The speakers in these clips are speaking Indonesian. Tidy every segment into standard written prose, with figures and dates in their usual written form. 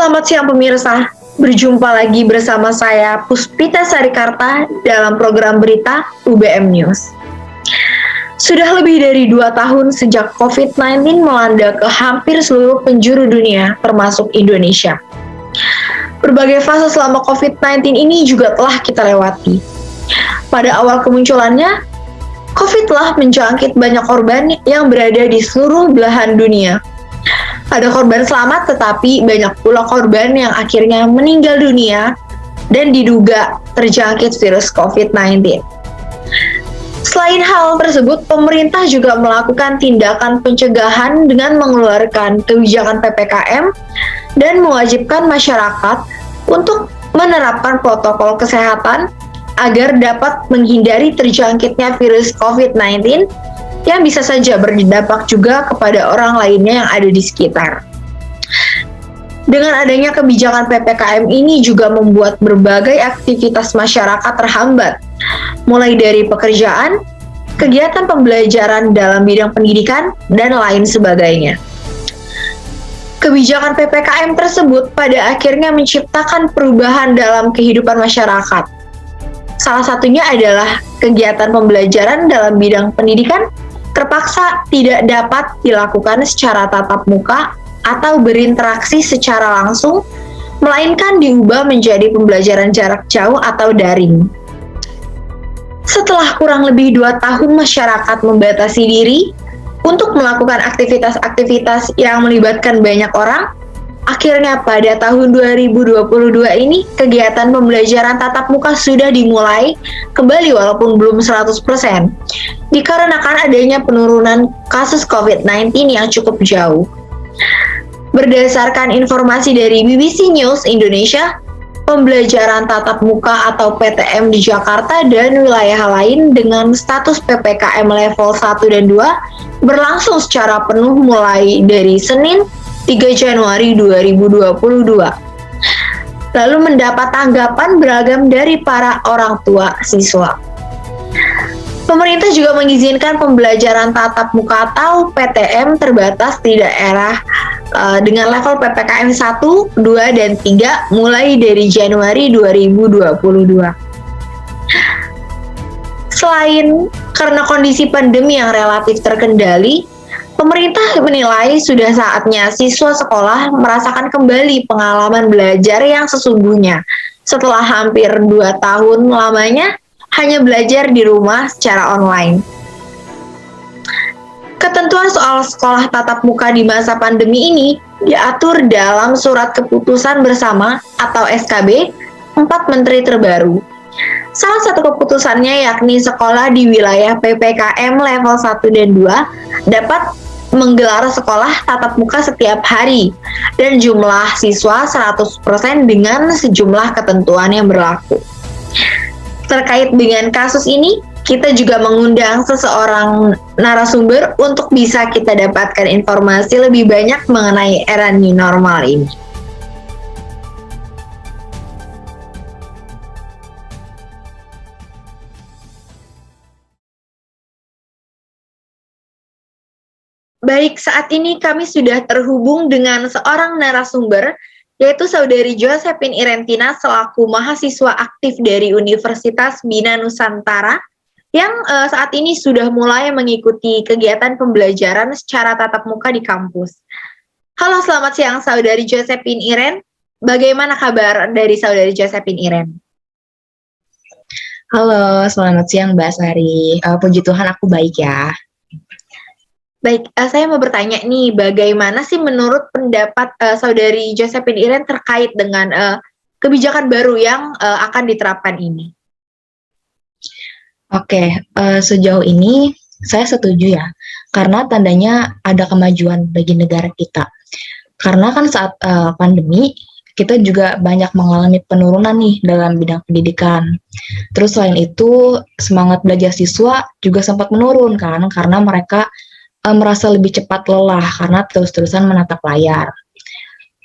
Selamat siang pemirsa, berjumpa lagi bersama saya Puspita Sarikarta dalam program berita UBM News. Sudah lebih dari 2 tahun sejak COVID-19 melanda ke hampir seluruh penjuru dunia, termasuk Indonesia. Berbagai fase selama COVID-19 ini juga telah kita lewati. Pada awal kemunculannya, COVID telah menjangkit banyak korban yang berada di seluruh belahan dunia. Ada korban selamat, tetapi banyak pula korban yang akhirnya meninggal dunia dan diduga terjangkit virus COVID-19. Selain hal tersebut, pemerintah juga melakukan tindakan pencegahan dengan mengeluarkan kebijakan PPKM dan mewajibkan masyarakat untuk menerapkan protokol kesehatan agar dapat menghindari terjangkitnya virus COVID-19 yang bisa saja berdampak juga kepada orang lainnya yang ada di sekitar. Dengan adanya kebijakan PPKM ini juga membuat berbagai aktivitas masyarakat terhambat, mulai dari pekerjaan, kegiatan pembelajaran dalam bidang pendidikan, dan lain sebagainya. Kebijakan PPKM tersebut pada akhirnya menciptakan perubahan dalam kehidupan masyarakat. Salah satunya adalah kegiatan pembelajaran dalam bidang pendidikan terpaksa tidak dapat dilakukan secara tatap muka atau berinteraksi secara langsung, melainkan diubah menjadi pembelajaran jarak jauh atau daring. Setelah kurang lebih 2 tahun masyarakat membatasi diri untuk melakukan aktivitas-aktivitas yang melibatkan banyak orang, akhirnya pada tahun 2022 ini kegiatan pembelajaran tatap muka sudah dimulai kembali walaupun belum 100%, dikarenakan adanya penurunan kasus COVID-19 yang cukup jauh. Berdasarkan informasi dari BBC News Indonesia, pembelajaran tatap muka atau PTM di Jakarta dan wilayah lain dengan status PPKM level 1 dan 2 berlangsung secara penuh mulai dari Senin 3 Januari 2022. Lalu mendapat tanggapan beragam dari para orang tua siswa. Pemerintah juga mengizinkan pembelajaran tatap muka atau PTM terbatas di daerah dengan level PPKM 1, 2, dan 3 mulai dari Januari 2022. Selain karena kondisi pandemi yang relatif terkendali, pemerintah menilai sudah saatnya siswa sekolah merasakan kembali pengalaman belajar yang sesungguhnya setelah hampir 2 tahun lamanya hanya belajar di rumah secara online. Ketentuan soal sekolah tatap muka di masa pandemi ini diatur dalam Surat Keputusan Bersama atau SKB 4 Menteri terbaru. Salah satu keputusannya yakni sekolah di wilayah PPKM level 1 dan 2 dapat menggelar sekolah tatap muka setiap hari dan jumlah siswa 100% dengan sejumlah ketentuan yang berlaku. Terkait dengan kasus ini, kita juga mengundang seseorang narasumber untuk bisa kita dapatkan informasi lebih banyak mengenai era new normal ini. Baik, saat ini kami sudah terhubung dengan seorang narasumber, yaitu Saudari Josephine Irentina selaku mahasiswa aktif dari Universitas Bina Nusantara yang saat ini sudah mulai mengikuti kegiatan pembelajaran secara tatap muka di kampus. Halo, selamat siang Saudari Josephine Iren. Bagaimana kabar dari Saudari Josephine Iren? Halo, selamat siang Mbak Sari. Puji Tuhan aku baik ya. Baik, saya mau bertanya nih, bagaimana sih menurut pendapat Saudari Josephine Iren terkait dengan kebijakan baru yang akan diterapkan ini? Oke, sejauh ini saya setuju ya, karena tandanya ada kemajuan bagi negara kita. Karena kan saat pandemi, kita juga banyak mengalami penurunan nih dalam bidang pendidikan. Terus selain itu, semangat belajar siswa juga sempat menurun kan, karena mereka merasa lebih cepat lelah karena terus-terusan menatap layar.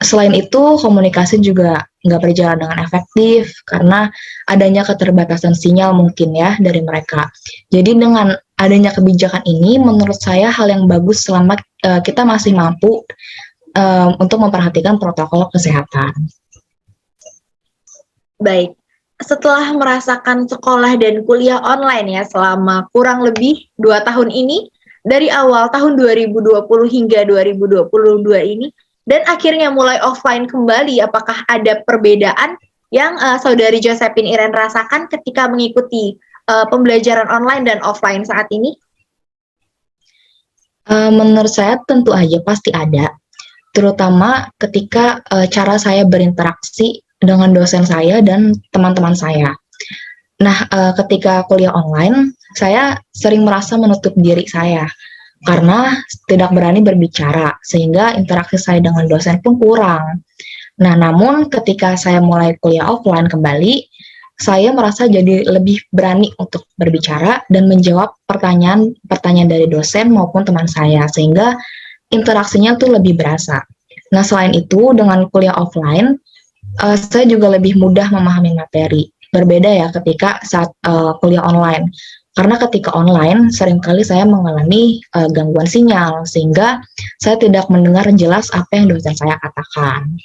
Selain itu, komunikasi juga nggak berjalan dengan efektif karena adanya keterbatasan sinyal mungkin ya dari mereka. Jadi dengan adanya kebijakan ini, menurut saya hal yang bagus selama kita masih mampu untuk memperhatikan protokol kesehatan. Baik, setelah merasakan sekolah dan kuliah online ya selama kurang lebih 2 tahun ini, dari awal tahun 2020 hingga 2022 ini, dan akhirnya mulai offline kembali, apakah ada perbedaan yang Saudari Josephine Iren rasakan ketika mengikuti pembelajaran online dan offline saat ini? Menurut saya tentu aja pasti ada, terutama ketika cara saya berinteraksi dengan dosen saya dan teman-teman saya. Nah, ketika kuliah online, saya sering merasa menutup diri saya karena tidak berani berbicara, sehingga interaksi saya dengan dosen pun kurang. Nah, namun ketika saya mulai kuliah offline kembali, saya merasa jadi lebih berani untuk berbicara dan menjawab pertanyaan dari dosen maupun teman saya, sehingga interaksinya tuh lebih berasa. Nah, selain itu, dengan kuliah offline, saya juga lebih mudah memahami materi. Berbeda ya ketika saat kuliah online. Karena ketika online, seringkali saya mengalami gangguan sinyal, sehingga saya tidak mendengar jelas apa yang dosen saya katakan.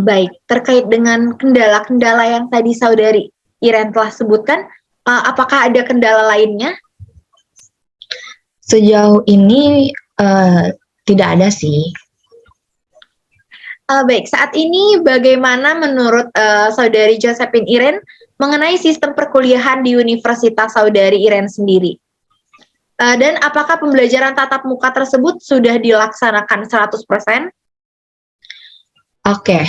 Baik, terkait dengan kendala-kendala yang tadi Saudari Iren telah sebutkan, apakah ada kendala lainnya? Sejauh ini tidak ada sih. Baik, saat ini bagaimana menurut Saudari Josephine Iren mengenai sistem perkuliahan di Universitas Saudari Iren sendiri? Dan apakah pembelajaran tatap muka tersebut sudah dilaksanakan 100%? Oke,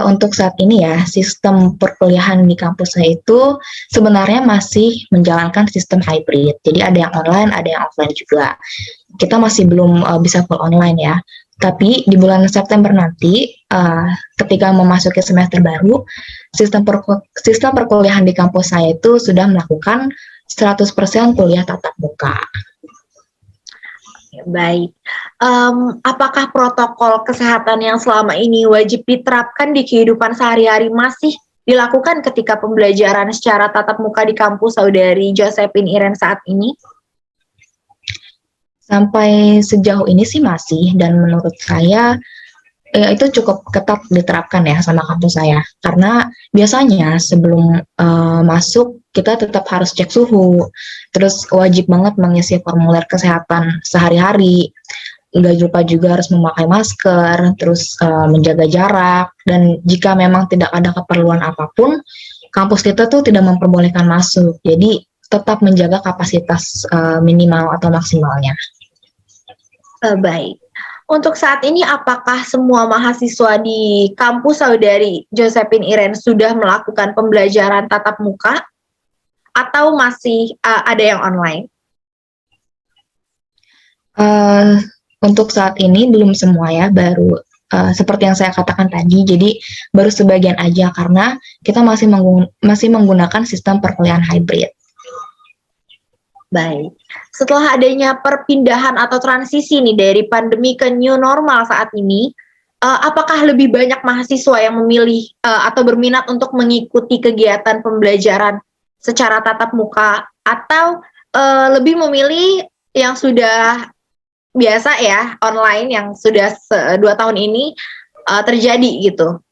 untuk saat ini ya, sistem perkuliahan di kampus saya itu sebenarnya masih menjalankan sistem hybrid. Jadi ada yang online, ada yang offline juga. Kita masih belum bisa full online ya. Tapi di bulan September nanti, ketika memasuki semester baru, sistem perkuliahan di kampus saya itu sudah melakukan 100% kuliah tatap muka. Baik, apakah protokol kesehatan yang selama ini wajib diterapkan di kehidupan sehari-hari masih dilakukan ketika pembelajaran secara tatap muka di kampus Saudari Josephine Iren saat ini? Sampai sejauh ini sih masih, dan menurut saya itu cukup ketat diterapkan ya sama kampus saya. Karena biasanya sebelum masuk kita tetap harus cek suhu, terus wajib banget mengisi formulir kesehatan sehari-hari, nggak lupa juga harus memakai masker, terus menjaga jarak, dan jika memang tidak ada keperluan apapun, kampus kita tuh tidak memperbolehkan masuk, jadi tetap menjaga kapasitas minimal atau maksimalnya. Baik, untuk saat ini apakah semua mahasiswa di kampus Saudari Josephine Iren sudah melakukan pembelajaran tatap muka? Atau masih ada yang online? Untuk saat ini belum semua ya, baru seperti yang saya katakan tadi, jadi baru sebagian aja karena kita masih menggunakan sistem perkuliahan hybrid. Baik, setelah adanya perpindahan atau transisi nih dari pandemi ke new normal saat ini, apakah lebih banyak mahasiswa yang memilih atau berminat untuk mengikuti kegiatan pembelajaran secara tatap muka, atau lebih memilih yang sudah biasa ya, online yang sudah 2 tahun ini terjadi gitu?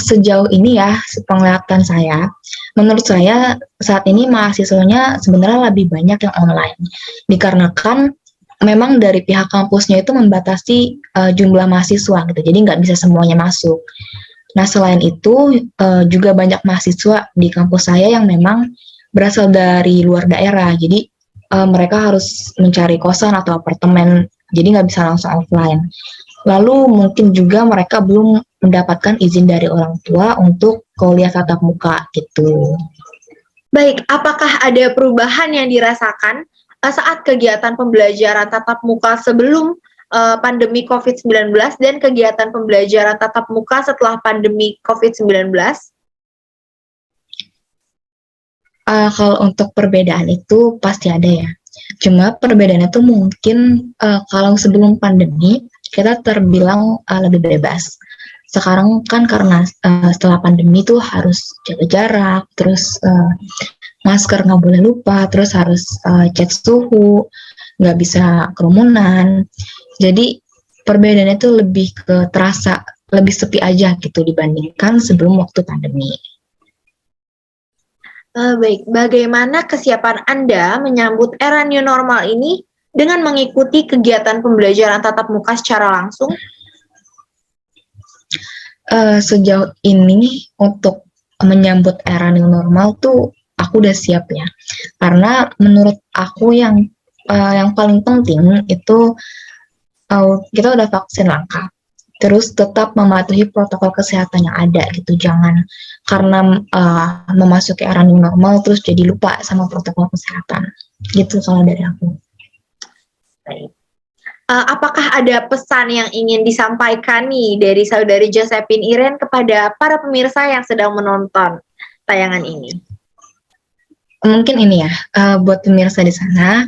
Sejauh ini ya, penglihatan saya, menurut saya saat ini mahasiswanya sebenarnya lebih banyak yang online, dikarenakan memang dari pihak kampusnya itu membatasi jumlah mahasiswa gitu, jadi nggak bisa semuanya masuk. Nah, selain itu juga banyak mahasiswa di kampus saya yang memang berasal dari luar daerah, jadi mereka harus mencari kosan atau apartemen, jadi nggak bisa langsung offline. Lalu mungkin juga mereka belum mendapatkan izin dari orang tua untuk kuliah tatap muka gitu. Baik, apakah ada perubahan yang dirasakan saat kegiatan pembelajaran tatap muka sebelum pandemi COVID-19 dan kegiatan pembelajaran tatap muka setelah pandemi COVID-19? Kalau untuk perbedaan itu pasti ada ya. Cuma perbedaannya itu mungkin kalau sebelum pandemi kita terbilang lebih bebas. Sekarang kan karena setelah pandemi tuh harus jaga jarak, terus masker nggak boleh lupa, terus harus cek suhu. nggak bisa kerumunan. Jadi perbedaannya itu lebih ke terasa lebih sepi aja gitu dibandingkan sebelum waktu pandemi. Baik, bagaimana kesiapan Anda menyambut era new normal ini dengan mengikuti kegiatan pembelajaran tatap muka secara langsung? Sejauh ini untuk menyambut era new normal tuh aku udah siap ya. Karena menurut aku yang paling penting itu kita udah vaksin lengkap. Terus tetap mematuhi protokol kesehatan yang ada gitu, jangan karena memasuki era new normal terus jadi lupa sama protokol kesehatan gitu kalau dari aku. Baik. Apakah ada pesan yang ingin disampaikan nih dari saudari Josephine Iren kepada para pemirsa yang sedang menonton tayangan ini? Mungkin ini ya, buat pemirsa di sana,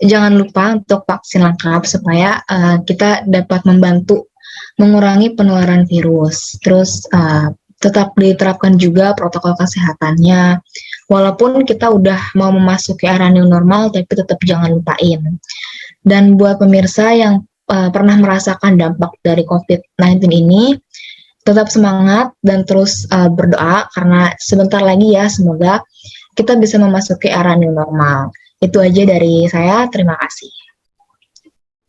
jangan lupa untuk vaksin lengkap supaya kita dapat membantu mengurangi penularan virus. Terus tetap diterapkan juga protokol kesehatannya. Walaupun kita udah mau memasuki era new normal, tapi tetap jangan lupain. Dan buat pemirsa yang pernah merasakan dampak dari COVID-19 ini, tetap semangat dan terus berdoa karena sebentar lagi ya semoga kita bisa memasuki era new normal. Itu aja dari saya, terima kasih.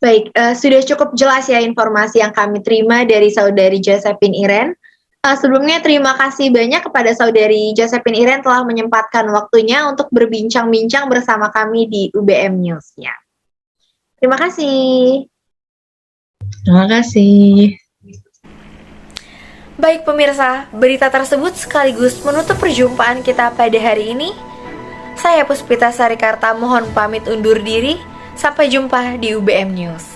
Baik, sudah cukup jelas ya informasi yang kami terima dari saudari Josephine Iren. Sebelumnya terima kasih banyak kepada saudari Josephine Iren telah menyempatkan waktunya untuk berbincang-bincang bersama kami di UBM News ya. Terima kasih. Terima kasih. Baik pemirsa, berita tersebut sekaligus menutup perjumpaan kita pada hari ini. Saya Puspita Sarikarta mohon pamit undur diri. Sampai jumpa di UBM News.